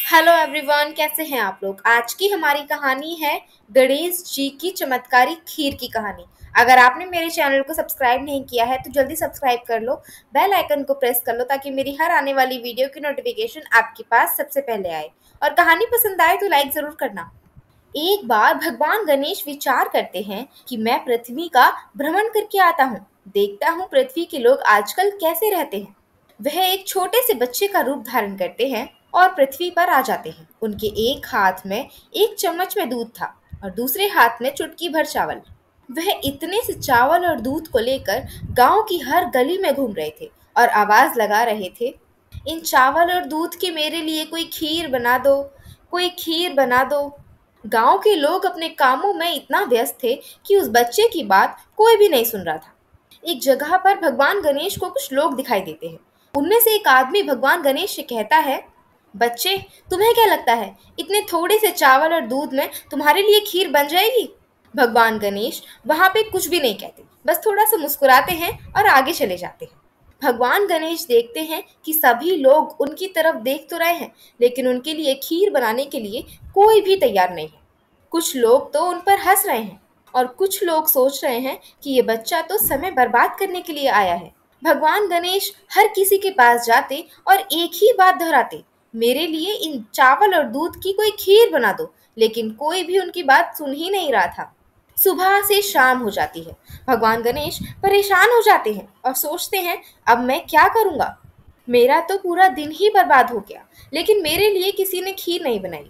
Hello everyone, कैसे हैं आप लोग। आज की हमारी कहानी है गणेश जी की चमत्कारी खीर की कहानी। अगर आपने मेरे चैनल को सब्सक्राइब नहीं किया है तो जल्दी सब्सक्राइब कर लो, बेल आइकन को प्रेस कर लो ताकि मेरी हर आने वाली वीडियो की नोटिफिकेशन आपके पास सबसे पहले आए। और कहानी पसंद आए तो लाइक जरूर करना। एक बार भगवान गणेश विचार करते हैं कि मैं पृथ्वी का भ्रमण करके आता हूँ, देखता हूँ पृथ्वी के लोग आजकल कैसे रहते हैं। वह एक छोटे से बच्चे का रूप धारण करते हैं और पृथ्वी पर आ जाते हैं। उनके एक हाथ में एक चम्मच में दूध था और दूसरे हाथ में चुटकी भर चावल। वह इतने से चावल और दूध को लेकर गांव की हर गली में घूम रहे थे और आवाज लगा रहे थे, इन चावल और दूध के मेरे लिए कोई खीर बना दो, कोई खीर बना दो। गांव के लोग अपने कामों में इतना व्यस्त थे कि उस बच्चे की बात कोई भी नहीं सुन रहा था। एक जगह पर भगवान गणेश को कुछ लोग दिखाई देते हैं। उनमें से एक आदमी भगवान गणेश से कहता है, बच्चे, तुम्हें क्या लगता है इतने थोड़े से चावल और दूध में तुम्हारे लिए खीर बन जाएगी। भगवान गणेश वहां पे कुछ भी नहीं कहते, बस थोड़ा सा मुस्कुराते हैं और आगे चले जाते हैं। भगवान गणेश देखते हैं कि सभी लोग उनकी तरफ देख तो रहे हैं, लेकिन उनके लिए खीर बनाने के लिए कोई भी तैयार नहीं है। कुछ लोग तो उन पर हंस रहे हैं और कुछ लोग सोच रहे हैं कि ये बच्चा तो समय बर्बाद करने के लिए आया है। भगवान गणेश हर किसी के पास जाते और एक ही बात दोहराते, मेरे लिए इन चावल और दूध की कोई खीर बना दो। लेकिन कोई भी उनकी बात सुन ही नहीं रहा था। सुबह से शाम हो जाती है। भगवान गणेश परेशान हो जाते हैं और सोचते हैं, अब मैं क्या करूंगा। मेरा तो पूरा दिन ही बर्बाद हो गया, लेकिन मेरे लिए किसी ने खीर नहीं बनाई।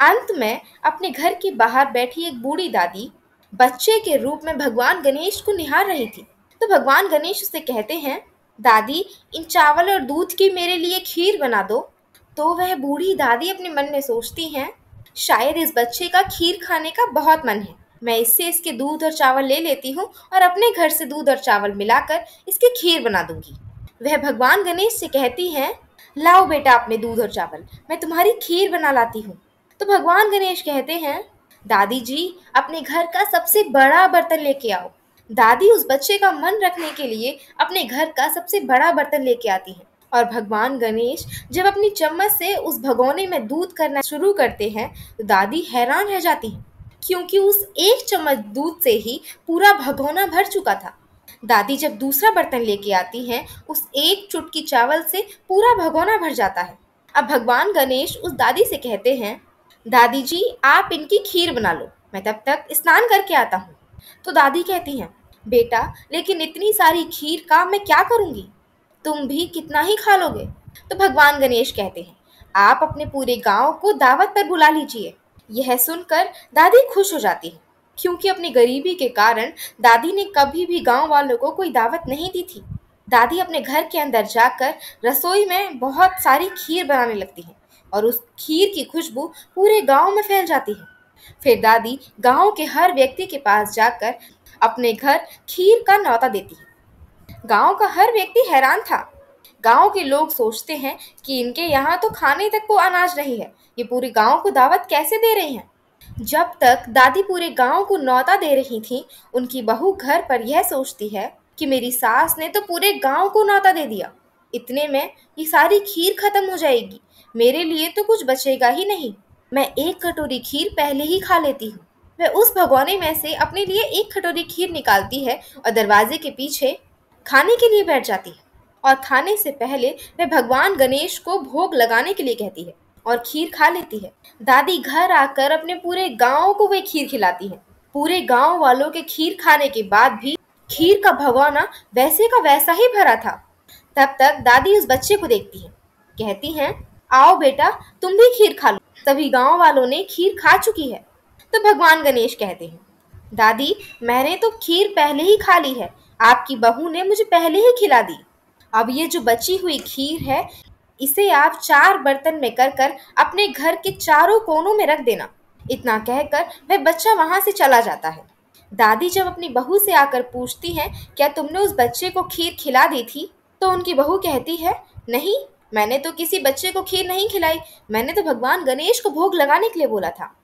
अंत में अपने घर के बाहर बैठी एक बूढ़ी दादी बच्चे के रूप में भगवान गणेश को निहार रही थी। तो भगवान गणेश उससे कहते हैं, दादी, इन चावल और दूध की मेरे लिए खीर बना दो। तो वह बूढ़ी दादी अपने मन में सोचती हैं, शायद इस बच्चे का खीर खाने का बहुत मन है। मैं इससे इसके दूध और चावल ले लेती हूँ और अपने घर से दूध और चावल मिलाकर इसकी खीर बना दूंगी। वह भगवान गणेश से कहती हैं, लाओ बेटा अपने दूध और चावल, मैं तुम्हारी खीर बना लाती हूँ। तो भगवान गणेश कहते हैं, दादी जी, अपने घर का सबसे बड़ा बर्तन लेके आओ। दादी उस बच्चे का मन रखने के लिए अपने घर का सबसे बड़ा बर्तन लेके आती हैं। और भगवान गणेश जब अपनी चम्मच से उस भगोने में दूध करना शुरू करते हैं तो दादी हैरान रह जाती हैं, क्योंकि उस एक चम्मच दूध से ही पूरा भगोना भर चुका था। दादी जब दूसरा बर्तन लेके आती हैं, उस एक चुटकी चावल से पूरा भगोना भर जाता है। अब भगवान गणेश उस दादी से कहते हैं, दादी जी, आप इनकी खीर बना लो, मैं तब तक स्नान करके आता हूँ। तो दादी कहती हैं, बेटा, लेकिन इतनी सारी खीर का मैं क्या करूँगी, तुम भी कितना ही खा लोगे। तो भगवान गणेश कहते हैं, आप अपने पूरे गांव को दावत पर बुला लीजिए। यह सुनकर दादी खुश हो जाती है, क्योंकि अपनी गरीबी के कारण दादी ने कभी भी गांव वालों को कोई दावत नहीं दी थी। दादी अपने घर के अंदर जाकर रसोई में बहुत सारी खीर बनाने लगती है और उस खीर की खुशबू पूरे गांव में फैल जाती है। फिर दादी गांव के हर व्यक्ति के पास जाकर अपने घर खीर का न्योता देती है। गांव का हर व्यक्ति हैरान था। गांव के लोग सोचते हैं कि इनके यहाँ तो खाने तक को अनाज नहीं है, ये पूरे गांव को दावत कैसे दे रहे हैं। जब तक दादी पूरे गांव को न्योता दे रही थी, उनकी बहू घर पर यह सोचती है कि मेरी सास ने तो पूरे गांव को न्योता दे दिया, इतने में ये सारी खीर खत्म हो जाएगी, मेरे लिए तो कुछ बचेगा ही नहीं। मैं एक कटोरी खीर पहले ही खा लेती हूँ। वह उस भगोने में से अपने लिए एक कटोरी खीर निकालती है और दरवाजे के पीछे खाने के लिए बैठ जाती है। और खाने से पहले वह भगवान गणेश को भोग लगाने के लिए कहती है और खीर खा लेती है। दादी घर आकर अपने पूरे गांव को वह खीर खिलाती है। पूरे गांव वालों के खीर खाने के बाद भी खीर का भगोना वैसे का वैसा ही भरा था। तब तक दादी उस बच्चे को देखती है, कहती हैं, आओ बेटा, तुम भी खीर खा लो। सभी गांव वालों ने खीर खा चुकी है। तो भगवान गणेश कहते हैं, दादी, मैंने तो खीर पहले ही खा ली है, आपकी बहू ने मुझे पहले ही खिला दी। अब ये जो बची हुई खीर है, इसे आप 4 बर्तन में कर कर अपने घर के चारों कोनों में रख देना। इतना कहकर वह बच्चा वहां से चला जाता है। दादी जब अपनी बहू से आकर पूछती हैं, क्या तुमने उस बच्चे को खीर खिला दी थी, तो उनकी बहू कहती है, नहीं, मैंने तो किसी बच्चे को खीर नहीं खिलाई, मैंने तो भगवान गणेश को भोग लगाने के लिए बोला था।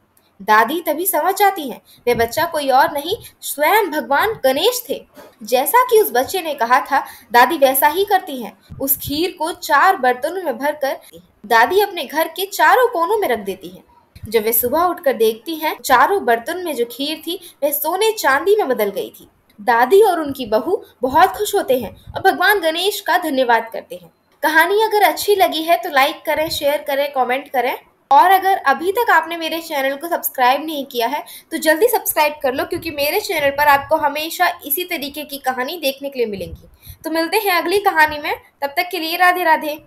दादी तभी समझ जाती हैं, वह बच्चा कोई और नहीं, स्वयं भगवान गणेश थे। जैसा कि उस बच्चे ने कहा था, दादी वैसा ही करती हैं। उस खीर को 4 बर्तनों में भरकर दादी अपने घर के चारों कोनों में रख देती हैं। जब वे सुबह उठकर देखती हैं, चारों बर्तन में जो खीर थी वह सोने चांदी में बदल गई थी। दादी और उनकी बहू बहुत खुश होते हैं और भगवान गणेश का धन्यवाद करते हैं। कहानी अगर अच्छी लगी है तो लाइक करें, शेयर करें, कमेंट करें। और अगर अभी तक आपने मेरे चैनल को सब्सक्राइब नहीं किया है तो जल्दी सब्सक्राइब कर लो, क्योंकि मेरे चैनल पर आपको हमेशा इसी तरीके की कहानी देखने के लिए मिलेंगी। तो मिलते हैं अगली कहानी में, तब तक के लिए राधे राधे।